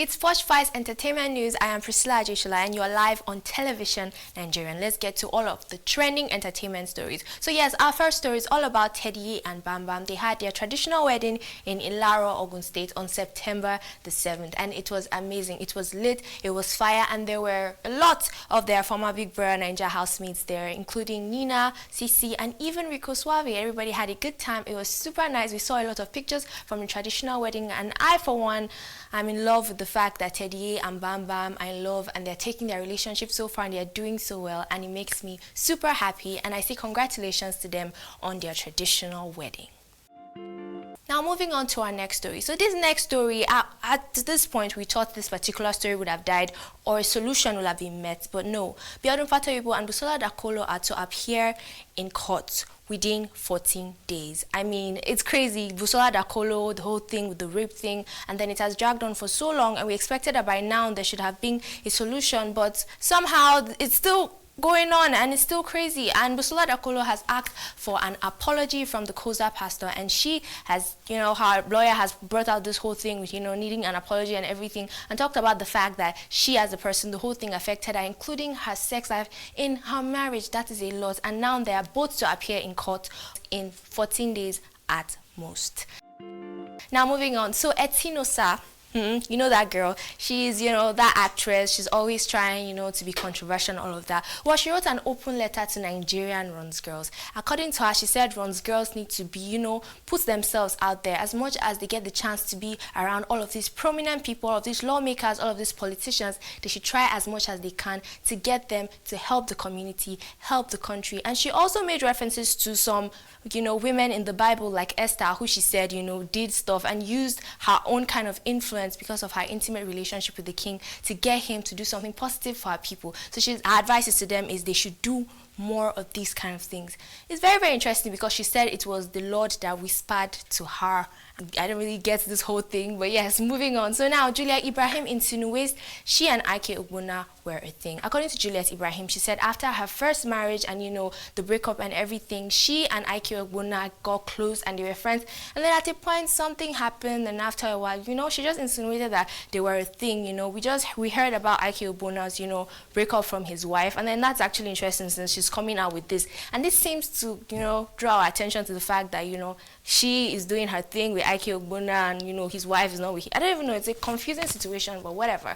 It's POSH SPICE Entertainment News. I am Priscilla Adeshola and you're live on television Nigerian. Let's get to all of the trending entertainment stories. So yes, our first story is all about Teddy A and BamBam. They had their traditional wedding in Ilaro, Ogun State on September the 7th, and it was amazing. It was lit, it was fire, and there were a lot of their former Big Brother Naija housemates there, including Nina, Sisi, and even Rico Suave. Everybody had a good time. It was super nice. We saw a lot of pictures from the traditional wedding, and I, for one, I'm in love with the fact that Teddy A and BamBam, I love, and they're taking their relationship so far and they're doing so well, and it makes me super happy, and I say congratulations to them on their traditional wedding. Now moving on to our next story. So this next story, at this point we thought this particular story would have died or a solution would have been met, but no. Pastor Fatoyinbo and Busola Dakolo are to appear in court within 14 days. I mean, it's crazy. Busola Dakolo, the whole thing with the rape thing, and then it has dragged on for so long, and we expected that by now there should have been a solution, but somehow it's still going on and it's still crazy. And Busola Dakolo has asked for an apology from the Koza pastor, and she has, her lawyer has brought out this whole thing with, needing an apology and everything, and talked about the fact that she as a person, the whole thing affected her, including her sex life in her marriage. That is a lot, and now they are both to appear in court in 14 days at most. Now moving on, so Etinosa, you know that girl, she's, that actress, she's always trying, to be controversial and all of that. Well, she wrote an open letter to Nigerian runs girls. According to her, she said runs girls need to be, put themselves out there as much as they get the chance to be around all of these prominent people, all of these lawmakers, all of these politicians. They should try as much as they can to get them to help the community, help the country. And she also made references to some, women in the Bible like Esther, who she said, did stuff and used her own kind of influence because of her intimate relationship with the king to get him to do something positive for her people. So her advice to them is they should do more of these kind of things. It's very, very interesting because she said it was the Lord that whispered to her. I don't really get this whole thing, but yes, moving on. So now Juliet Ibrahim insinuates she and Ike Ogbonna were a thing. According to Juliet Ibrahim, she said after her first marriage and the breakup and everything, she and Ike Ogbonna got close and they were friends, and then at a point something happened, and after a while, she just insinuated that they were a thing. We heard about Ike Ogbonna's breakup from his wife, and then that's actually interesting since she's coming out with this, and this seems to draw our attention to the fact that she is doing her thing with Ike Ogbonna and his wife is not with him. I don't even know, it's a confusing situation, but whatever.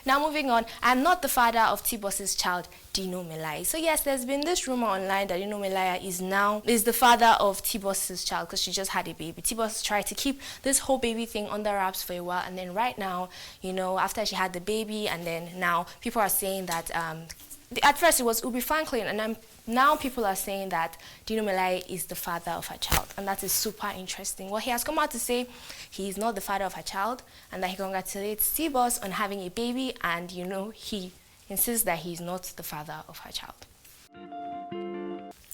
Now moving on, I'm not the father of T-Boss's child, Dino Melai. So yes, there's been this rumor online that Dino Melai is the father of T-Boss's child because she just had a baby. T-Boss tried to keep this whole baby thing under wraps for a while, and then right now, after she had the baby, and then now people are saying that at first it was Ubi Franklin, and now people are saying that Dino Melai is the father of her child, and that is super interesting. Well, he has come out to say he is not the father of her child, and that he congratulates T-Boss on having a baby, and he insists that he is not the father of her child.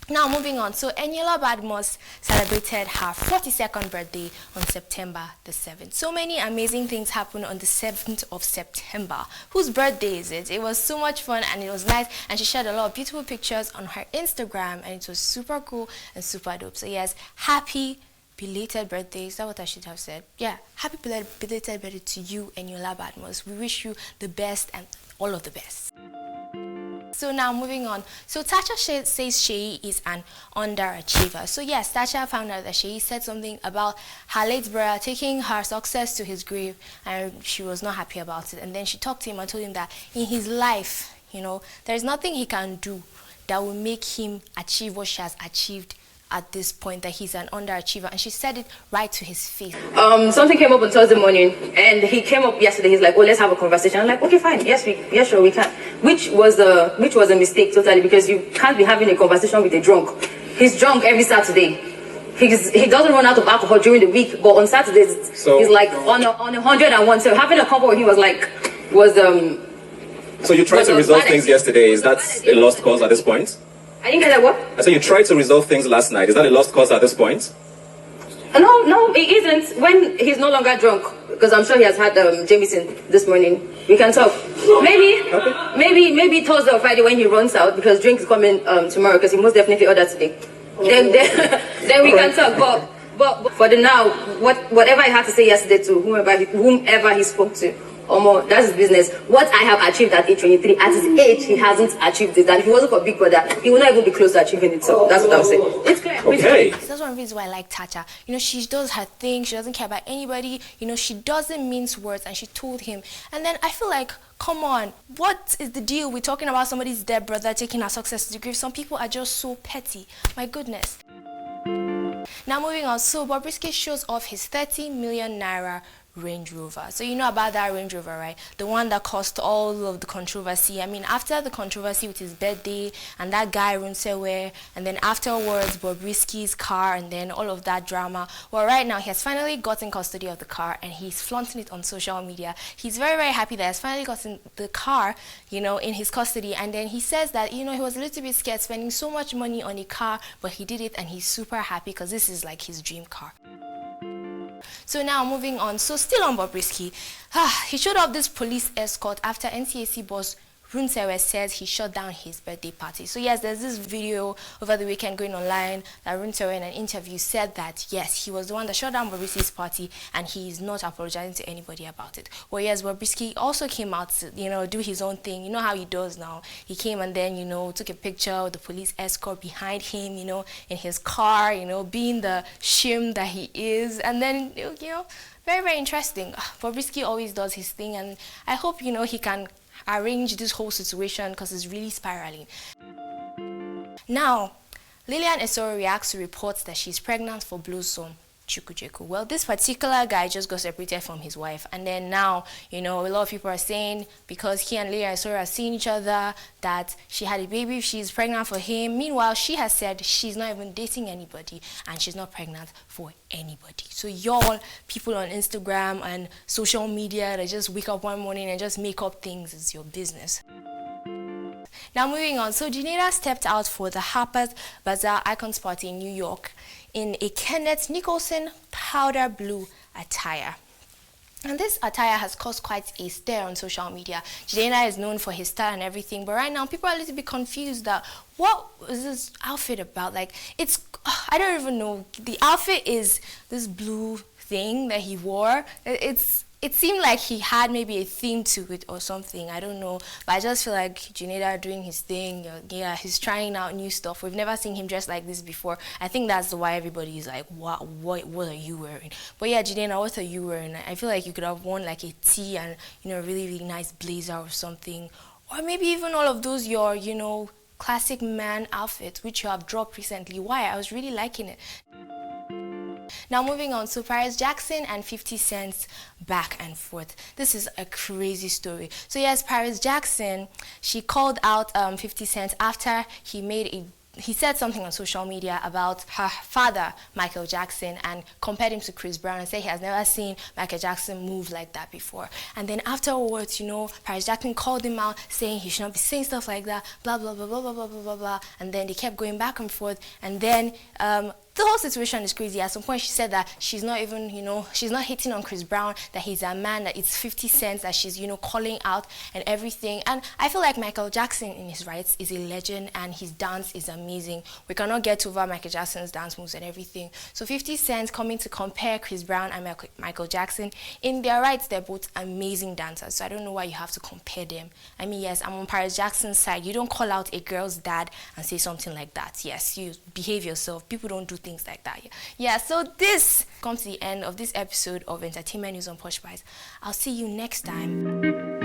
Now moving on, so Eniola Badmus celebrated her 42nd birthday on September the 7th. So many amazing things happened on the 7th of September. Whose birthday is it? It was so much fun and it was nice, and she shared a lot of beautiful pictures on her Instagram, and it was super cool and super dope. So yes, happy belated birthday. Is that what I should have said? Yeah, happy belated birthday to you, Eniola Badmus. We wish you the best and all of the best. So now moving on, so Tasha says Sheyi is an underachiever. So yes, Tasha found out that Sheyi said something about her late brother taking her success to his grave, and she was not happy about it. And then she talked to him and told him that in his life, there's nothing he can do that will make him achieve what she has achieved at this point, that he's an underachiever, and she said it right to his face. Something came up on Thursday morning, and he came up yesterday. He's like, "Oh, let's have a conversation." I'm like, "Okay, fine. Yes, sure, we can." Which was a mistake totally, because you can't be having a conversation with a drunk. He's drunk every Saturday. He doesn't run out of alcohol during the week, but on Saturdays he's like on 101. So having a convo with him was. So you tried to resolve things yesterday. Is that a lost cause at this point? I didn't get that. What? I said you tried to resolve things last night. Is that a lost cause at this point? No, it isn't. When he's no longer drunk, because I'm sure he has had Jameson this morning. We can talk. Maybe Thursday or Friday when he runs out, because drink is coming tomorrow, because he most definitely ordered today. Then we can talk. But for the now, whatever I had to say yesterday to whomever he spoke to, that's his business. What I have achieved at age 23, at his age, he hasn't achieved it. And if he wasn't for Big Brother, he would not even be close to achieving it. So that's what I'm saying. It's clear. Okay. That's one reason why I like Tacha. You know, she does her thing. She doesn't care about anybody. You know, she doesn't mince words, and she told him. And then I feel like, come on, what is the deal with talking about somebody's dead brother taking her success to the grave? Some people are just so petty. My goodness. Now moving on, so Bobrisky shows off his 30 million naira Range Rover. So you know about that Range Rover, right? The one that caused all of the controversy. I mean, after the controversy with his birthday and that guy Runsewe, and then afterwards Bobrisky's car, and then all of that drama. Well, right now he has finally gotten custody of the car, and he's flaunting it on social media. He's very, very happy that he has finally gotten the car, you know, in his custody. And then he says that, you know, he was a little bit scared spending so much money on a car, but he did it, and he's super happy because this is like his dream car. So now moving on, so still on Bobrisky, he showed off this police escort after NCAC boss Runsewe says he shut down his birthday party. So yes, there's this video over the weekend going online that Runsewe in an interview said that yes, he was the one that shut down Bobrisky's party and he is not apologizing to anybody about it. Well, yes, Bobrisky also came out to, you know, do his own thing. You know how he does now. He came and then, you know, took a picture with the police escort behind him, you know, in his car, you know, being the shim that he is. And then, you know, very, very interesting. Bobrisky always does his thing, and I hope, you know, he can arrange this whole situation because it's really spiraling. Now, Lillian Esoro reacts to reports that she's pregnant for Blossom Chukwujeku. Well, this particular guy just got separated from his wife, and then now, you know, a lot of people are saying because he and Lillian Esoro are seeing each other that she had a baby, she's pregnant for him. Meanwhile, she has said she's not even dating anybody and she's not pregnant for anybody. So y'all, people on Instagram and social media that just wake up one morning and just make up things, is your business. Now moving on, so Janeda stepped out for the Harper's Bazaar Icons Party in New York in a Kenneth Nicholson powder blue attire. And this attire has caused quite a stir on social media. Janeda is known for his style and everything, but right now people are a little bit confused that what is this outfit about? Like, it's, I don't even know. The outfit is this blue thing that he wore. It seemed like he had maybe a theme to it or something, I don't know, but I just feel like Janeda doing his thing. Yeah, he's trying out new stuff. We've never seen him dressed like this before. I think that's why everybody is like, what are you wearing? But yeah, Janeda, what are you wearing? I feel like you could have worn like a tee and, you know, a really, really nice blazer or something, or maybe even all of those your, you know, classic man outfits which you have dropped recently. Why? I was really liking it. Now moving on, so Paris Jackson and 50 Cent's back and forth. This is a crazy story. So yes, Paris Jackson, she called out 50 Cent after he said something on social media about her father, Michael Jackson, and compared him to Chris Brown and said he has never seen Michael Jackson move like that before. And then afterwards, you know, Paris Jackson called him out saying he should not be saying stuff like that, blah, blah, blah, blah, blah, blah, blah, blah, blah. And then they kept going back and forth. And then the whole situation is crazy. At some point, she said that she's not even, you know, she's not hitting on Chris Brown, that he's a man, that it's 50 Cent, that she's, you know, calling out and everything. And I feel like Michael Jackson, in his rights, is a legend, and his dance is amazing. We cannot get over Michael Jackson's dance moves and everything. So 50 Cent coming to compare Chris Brown and Michael Jackson, in their rights, they're both amazing dancers. So I don't know why you have to compare them. I mean, yes, I'm on Paris Jackson's side. You don't call out a girl's dad and say something like that. Yes, you behave yourself. People don't do things like that. Yeah, so this comes to the end of this episode of Entertainment News on POSH SPICE. I'll see you next time.